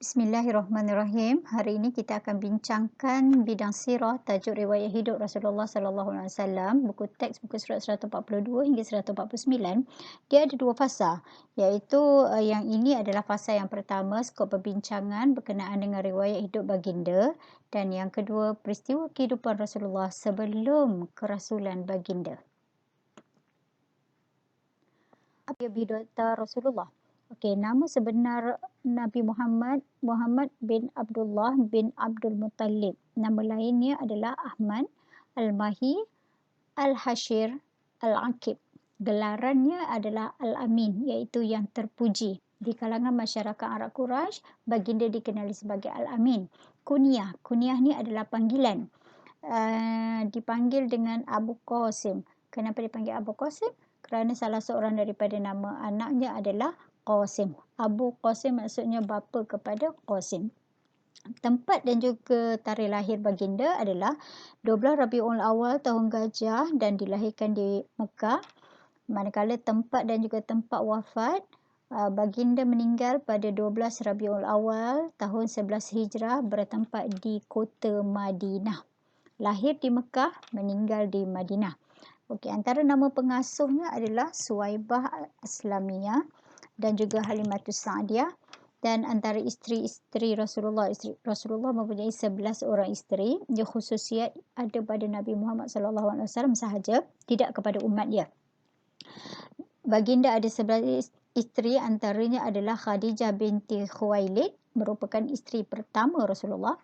Bismillahirrahmanirrahim. Hari ini kita akan bincangkan bidang sirah, tajuk riwayat hidup Rasulullah sallallahu alaihi wasallam, buku teks buku surat 142 hingga 149. Dia ada dua fasa, iaitu yang ini adalah fasa yang pertama, skop perbincangan berkenaan dengan riwayat hidup baginda, dan yang kedua, peristiwa kehidupan Rasulullah sebelum kerasulan baginda. Apa biodata Rasulullah? Okey, nama sebenar Nabi Muhammad bin Abdullah bin Abdul Muttalib. Nama lainnya adalah Ahmad Al-Mahi Al-Hashir Al-Aqib. Gelarannya adalah Al-Amin, iaitu yang terpuji. Di kalangan masyarakat Arab Quraisy, baginda dikenali sebagai Al-Amin. Kunyah ni adalah panggilan. Dipanggil dengan Abu Qasim. Kenapa dipanggil Abu Qasim? Kerana salah seorang daripada nama anaknya adalah Qasim. Abu Qasim maksudnya bapa kepada Qasim. Tempat dan juga tarikh lahir baginda adalah 12 Rabiul Awal tahun Gajah dan dilahirkan di Mekah. Manakala tempat dan juga tempat wafat, baginda meninggal pada 12 Rabiul Awal tahun 11 Hijrah bertempat di kota Madinah. Lahir di Mekah, meninggal di Madinah. Okey, antara nama pengasuhnya adalah Suwaibah Aslamiyah dan juga Halimatus Sa'diyah. Dan antara isteri-isteri Rasulullah mempunyai 11 orang isteri. Dia khususiat ada pada Nabi Muhammad SAW sahaja, tidak kepada umat dia. Baginda ada 11 isteri, antaranya adalah Khadijah binti Khuwailid, merupakan isteri pertama Rasulullah,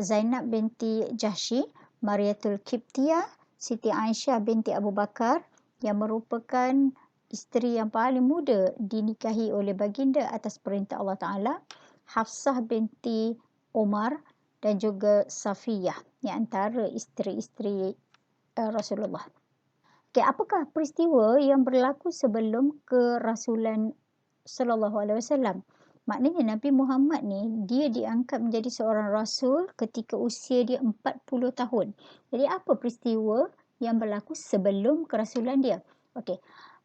Zainab binti Jahsy, Mariatul Qibtiyah, Siti Aisyah binti Abu Bakar yang merupakan isteri yang paling muda dinikahi oleh baginda atas perintah Allah Ta'ala, Hafsah binti Umar dan juga Safiyah, yang antara isteri-isteri Rasulullah. Okay, apakah peristiwa yang berlaku sebelum kerasulan Sallallahu Alaihi Wasallam? Maknanya Nabi Muhammad ni, dia diangkat menjadi seorang rasul ketika usia dia 40 tahun. Jadi apa peristiwa yang berlaku sebelum kerasulan dia? Okey.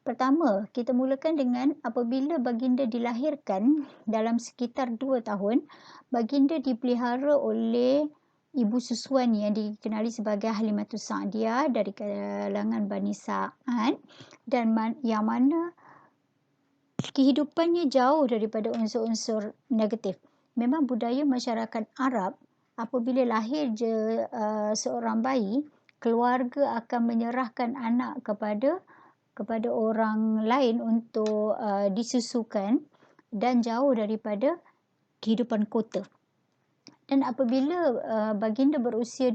Pertama, kita mulakan dengan apabila baginda dilahirkan dalam sekitar 2 tahun, baginda dipelihara oleh ibu susuan yang dikenali sebagai Halimatus Sa'diyah dari kalangan Bani Sa'ad, dan yang mana kehidupannya jauh daripada unsur-unsur negatif. Memang budaya masyarakat Arab, apabila lahir seorang bayi, keluarga akan menyerahkan anak kepada orang lain untuk disusukan dan jauh daripada kehidupan kota. Dan apabila baginda berusia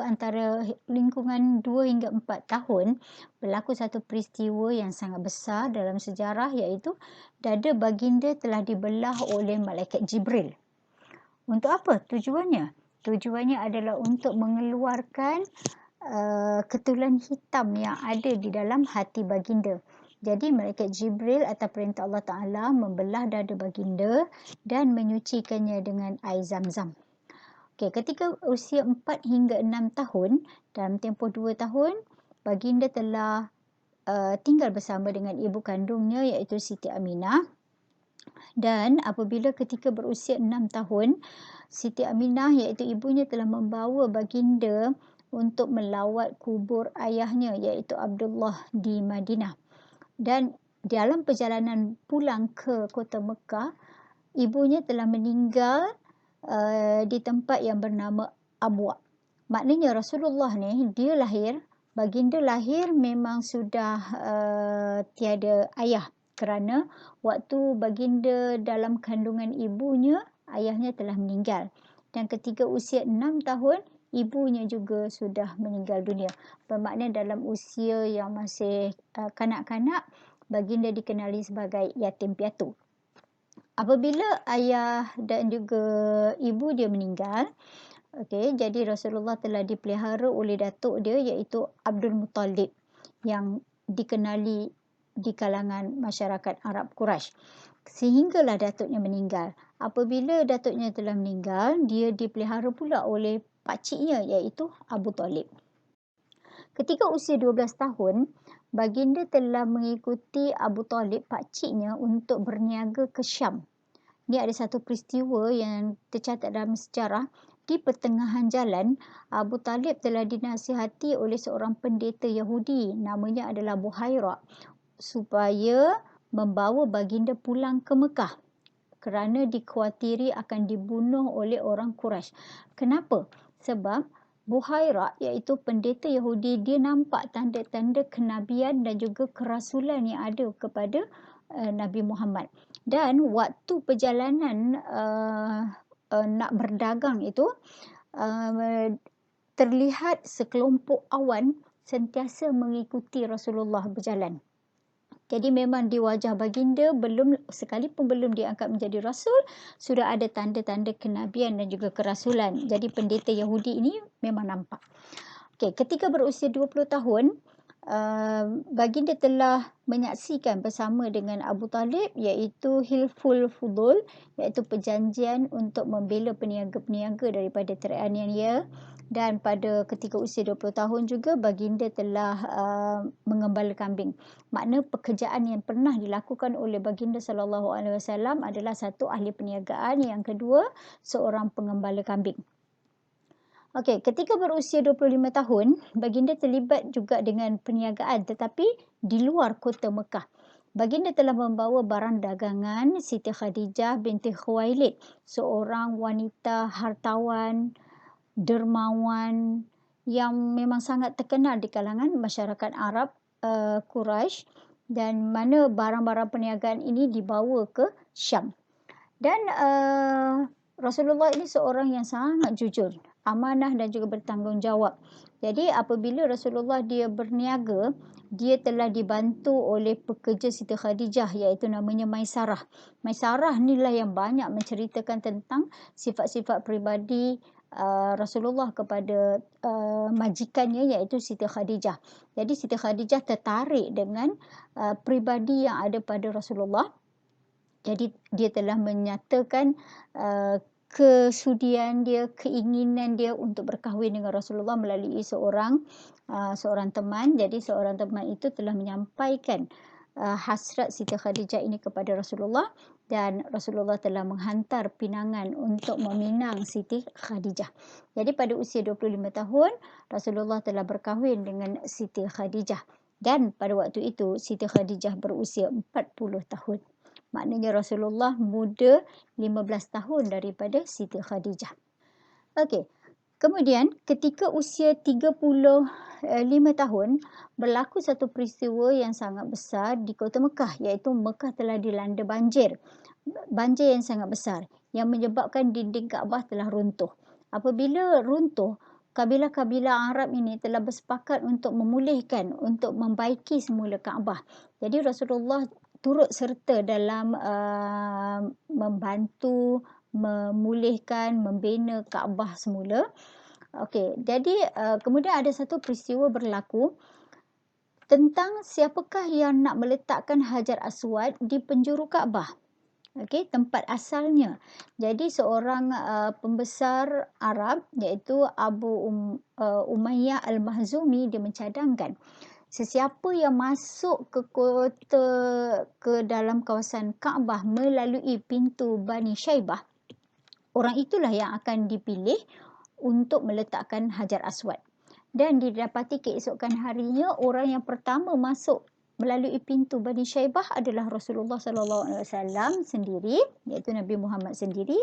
antara lingkungan 2 hingga 4 tahun, berlaku satu peristiwa yang sangat besar dalam sejarah, iaitu dada baginda telah dibelah oleh malaikat Jibril. Untuk apa tujuannya? Tujuannya adalah untuk mengeluarkan ketulan hitam yang ada di dalam hati baginda. Jadi malaikat Jibril atas perintah Allah Ta'ala membelah dada baginda dan menyucikannya dengan air Zam-Zam. Okay, ketika usia 4 hingga 6 tahun, dalam tempoh 2 tahun, baginda telah tinggal bersama dengan ibu kandungnya, iaitu Siti Aminah. Dan apabila ketika berusia 6 tahun, Siti Aminah iaitu ibunya telah membawa baginda untuk melawat kubur ayahnya, iaitu Abdullah di Madinah. Dan dalam perjalanan pulang ke kota Mekah, ibunya telah meninggal di tempat yang bernama Abwa. Maknanya Rasulullah ni, dia lahir, baginda lahir memang sudah tiada ayah, kerana waktu baginda dalam kandungan ibunya, ayahnya telah meninggal. Dan ketika usia 6 tahun, ibunya juga sudah meninggal dunia. Bermakna dalam usia yang masih kanak-kanak, baginda dikenali sebagai yatim piatu. Apabila ayah dan juga ibu dia meninggal, jadi Rasulullah telah dipelihara oleh datuk dia, iaitu Abdul Muttalib, yang dikenali di kalangan masyarakat Arab Quraisy. Sehinggalah datuknya meninggal. Apabila datuknya telah meninggal, dia dipelihara pula oleh pakciknya, iaitu Abu Talib. Ketika usia 12 tahun, baginda telah mengikuti Abu Talib, pakciknya, untuk berniaga ke Syam. Ini ada satu peristiwa yang tercatat dalam sejarah. Di pertengahan jalan, Abu Talib telah dinasihati oleh seorang pendeta Yahudi, namanya adalah Buhaira, supaya membawa baginda pulang ke Mekah kerana dikhawatiri akan dibunuh oleh orang Quraisy. Kenapa? Sebab Buhaira, iaitu pendeta Yahudi, dia nampak tanda-tanda kenabian dan juga kerasulan yang ada kepada Nabi Muhammad. Dan waktu perjalanan nak berdagang itu, terlihat sekelompok awan sentiasa mengikuti Rasulullah berjalan. Jadi memang di wajah baginda sekalipun belum diangkat menjadi rasul, sudah ada tanda-tanda kenabian dan juga kerasulan. Jadi pendeta Yahudi ini memang nampak. Okey, ketika berusia 20 tahun, baginda telah menyaksikan bersama dengan Abu Talib iaitu Hilful Fudul, iaitu perjanjian untuk membela peniaga-peniaga daripada teraniaya. Dan pada ketika usia 20 tahun juga baginda telah mengembala kambing. Makna pekerjaan yang pernah dilakukan oleh baginda sallallahu alaihi wasallam adalah satu, ahli perniagaan, yang kedua, seorang pengembala kambing. Okey, ketika berusia 25 tahun, baginda terlibat juga dengan perniagaan tetapi di luar kota Mekah. Baginda telah membawa barang dagangan Siti Khadijah binti Khuwailid, seorang wanita hartawan, dermawan yang memang sangat terkenal di kalangan masyarakat Arab Quraisy, dan mana barang-barang perniagaan ini dibawa ke Syam. Dan Rasulullah ini seorang yang sangat jujur, amanah dan juga bertanggungjawab. Jadi apabila Rasulullah dia berniaga, dia telah dibantu oleh pekerja Siti Khadijah iaitu namanya Maisarah. Maisarah inilah yang banyak menceritakan tentang sifat-sifat peribadi Rasulullah kepada majikannya iaitu Siti Khadijah. Jadi Siti Khadijah tertarik dengan peribadi yang ada pada Rasulullah. Jadi dia telah menyatakan kesudian dia, keinginan dia untuk berkahwin dengan Rasulullah melalui seorang teman. Jadi seorang teman itu telah menyampaikan hasrat Siti Khadijah ini kepada Rasulullah, dan Rasulullah telah menghantar pinangan untuk meminang Siti Khadijah. Jadi pada usia 25 tahun, Rasulullah telah berkahwin dengan Siti Khadijah. Dan pada waktu itu, Siti Khadijah berusia 40 tahun. Maknanya Rasulullah muda 15 tahun daripada Siti Khadijah. Okey. Kemudian ketika usia 35 tahun, berlaku satu peristiwa yang sangat besar di kota Mekah, iaitu Mekah telah dilanda banjir. Banjir yang sangat besar yang menyebabkan dinding Kaabah telah runtuh. Apabila runtuh, kabilah-kabilah Arab ini telah bersepakat untuk memulihkan, untuk membaiki semula Kaabah. Jadi Rasulullah turut serta dalam membantu memulihkan, membina Kaabah semula. Okey, jadi kemudian ada satu peristiwa berlaku tentang siapakah yang nak meletakkan Hajar Aswad di penjuru Kaabah. Okey, tempat asalnya. Jadi seorang pembesar Arab iaitu Abu Umayyah Al-Mahzumi, dia mencadangkan sesiapa yang masuk ke dalam kawasan Kaabah melalui pintu Bani Syaibah, orang itulah yang akan dipilih untuk meletakkan Hajar Aswad. Dan didapati keesokan harinya, orang yang pertama masuk melalui pintu Bani Syaibah adalah Rasulullah SAW sendiri, iaitu Nabi Muhammad sendiri.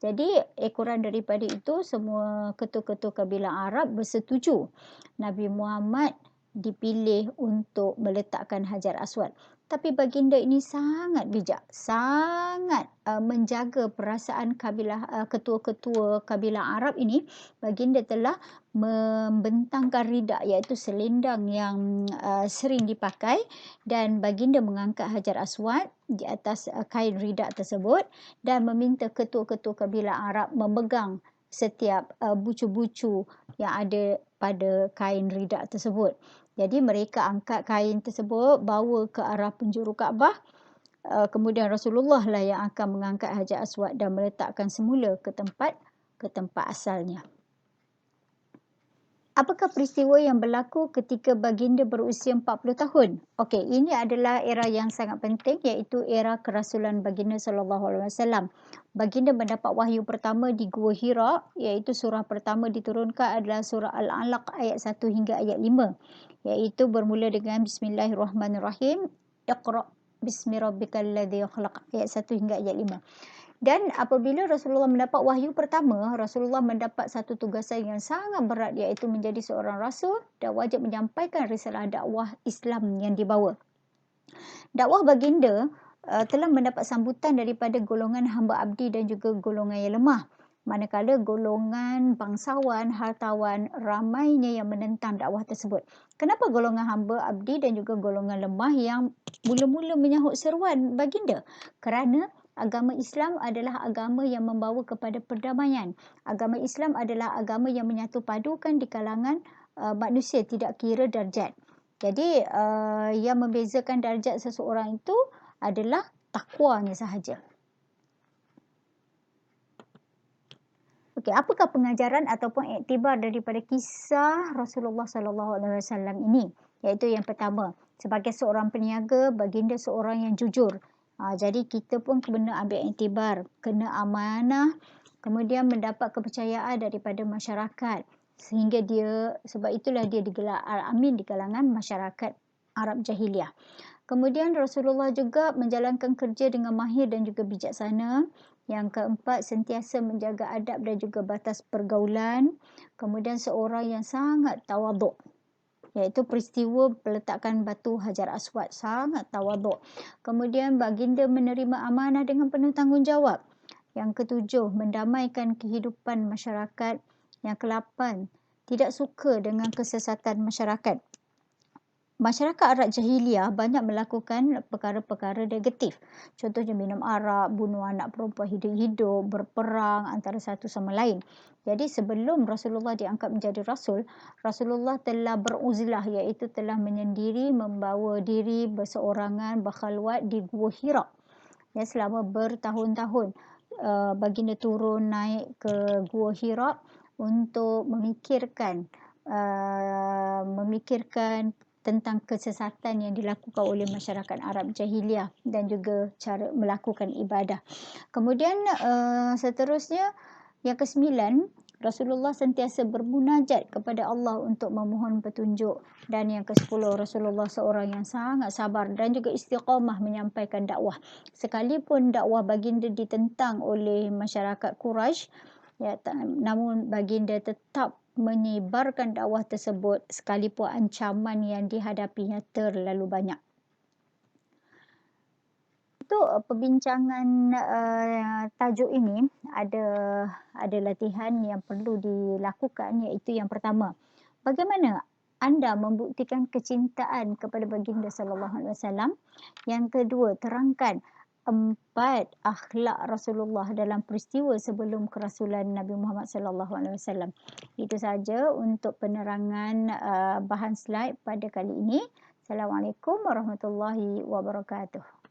Jadi ekoran daripada itu, semua ketua-ketua kabilah Arab bersetuju Nabi Muhammad dipilih untuk meletakkan Hajar Aswad. Tapi baginda ini sangat bijak, sangat menjaga perasaan ketua-ketua kabilah Arab ini. Baginda telah membentangkan rida, iaitu selendang yang sering dipakai, dan baginda mengangkat Hajar Aswad di atas kain rida tersebut dan meminta ketua-ketua kabilah Arab memegang setiap bucu-bucu yang ada pada kain rida tersebut. Jadi mereka angkat kain tersebut, bawa ke arah penjuru Kaabah. Kemudian Rasulullah lah yang akan mengangkat Hajar Aswad dan meletakkan semula ke tempat asalnya. Apakah peristiwa yang berlaku ketika baginda berusia 40 tahun? Okey, ini adalah era yang sangat penting, iaitu era kerasulan baginda sallallahu alaihi wasallam. Baginda mendapat wahyu pertama di Gua Hira, iaitu surah pertama diturunkan adalah surah Al-Alaq ayat 1 hingga ayat 5, iaitu bermula dengan Bismillahirrahmanirrahim. Iqra bismi rabbikal ladzi khalaq, ayat 1 hingga ayat 5. Dan apabila Rasulullah mendapat wahyu pertama, Rasulullah mendapat satu tugasan yang sangat berat, iaitu menjadi seorang rasul dan wajib menyampaikan risalah dakwah Islam yang dibawa. Dakwah baginda telah mendapat sambutan daripada golongan hamba abdi dan juga golongan yang lemah. Manakala golongan bangsawan, hartawan, ramainya yang menentang dakwah tersebut. Kenapa golongan hamba abdi dan juga golongan lemah yang mula-mula menyahut seruan baginda? Kerana agama Islam adalah agama yang membawa kepada perdamaian. Agama Islam adalah agama yang menyatu padukan di kalangan manusia, tidak kira darjat. Jadi yang membezakan darjat seseorang itu adalah takwanya sahaja. Okey, apakah pengajaran ataupun iktibar daripada kisah Rasulullah sallallahu alaihi wasallam ini? Iaitu yang pertama, sebagai seorang peniaga, baginda seorang yang jujur. Jadi kita pun kena ambil iktibar, kena amanah, kemudian mendapat kepercayaan daripada masyarakat. Sehingga sebab itulah dia digelar Al-Amin di kalangan masyarakat Arab Jahiliyah. Kemudian Rasulullah juga menjalankan kerja dengan mahir dan juga bijaksana. Yang keempat, sentiasa menjaga adab dan juga batas pergaulan. Kemudian seorang yang sangat tawaduk, iaitu peristiwa peletakan batu Hajar Aswad, sangat tawaduk. Kemudian baginda menerima amanah dengan penuh tanggungjawab. Yang ketujuh, mendamaikan kehidupan masyarakat. Yang kelapan, tidak suka dengan kesesatan masyarakat. Masyarakat Arab Jahiliyah banyak melakukan perkara-perkara negatif. Contohnya minum arak, bunuh anak perempuan hidup-hidup, berperang antara satu sama lain. Jadi sebelum Rasulullah diangkat menjadi Rasul, Rasulullah telah beruzlah, iaitu telah menyendiri, membawa diri berseorangan, berkhalwat di Gua Hira. Selama bertahun-tahun baginda turun naik ke Gua Hira untuk memikirkan tentang kesesatan yang dilakukan oleh masyarakat Arab Jahiliyah dan juga cara melakukan ibadah. Kemudian seterusnya, yang kesembilan, Rasulullah sentiasa bermunajat kepada Allah untuk memohon petunjuk. Dan yang ke-10, Rasulullah seorang yang sangat sabar dan juga istiqamah menyampaikan dakwah. Sekalipun dakwah baginda ditentang oleh masyarakat Quraisy, namun baginda tetap menyebarkan dakwah tersebut sekalipun ancaman yang dihadapinya terlalu banyak. Untuk perbincangan tajuk ini ada latihan yang perlu dilakukan, iaitu yang pertama, bagaimana anda membuktikan kecintaan kepada baginda sallallahu alaihi wasallam? Yang kedua, terangkan 4 akhlak Rasulullah dalam peristiwa sebelum kerasulan Nabi Muhammad sallallahu alaihi wasallam. Itu saja untuk penerangan bahan slide pada kali ini. Assalamualaikum warahmatullahi wabarakatuh.